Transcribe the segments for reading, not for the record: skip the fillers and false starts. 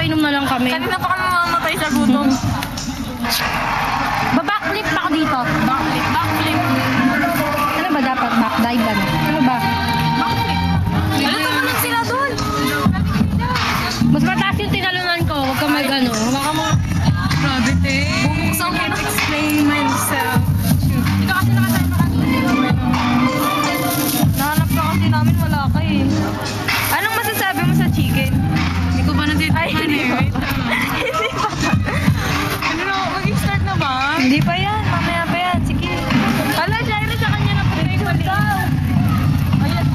painom na lang kami. Kanina pa kami mamamatay sa gutom. Backflip pa ako dito. Backflip. Ano ba dapat? Backdive ano? Ano ba? Backflip. Ano naman sila doon? Mas mataas yung tinalunan ko. Huwag ka mag ano. Baka mo. Grabe, te. Bubuksan ko na. Explain myself. Ito kasi nakasama ka. Nahanap ka kasi namin, wala ka eh. Anong masasabi mo sa chicken? Hindi ko pa natitikman eh. Hindi pa. Ano na, mag-start na ba? Hindi pa yan, mamaya pa yan. Sige. Hala, Jaira, sa kanya na po daw. Ayan.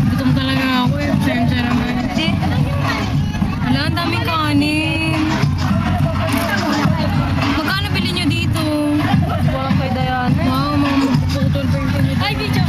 Gutom talaga ako eh. Sensya naman. Hindi. Hala, ang daming kanin. Magkano bilhin nyo dito? Walang kay Diana. Wow, mga putol pa yung pinito. Ay, video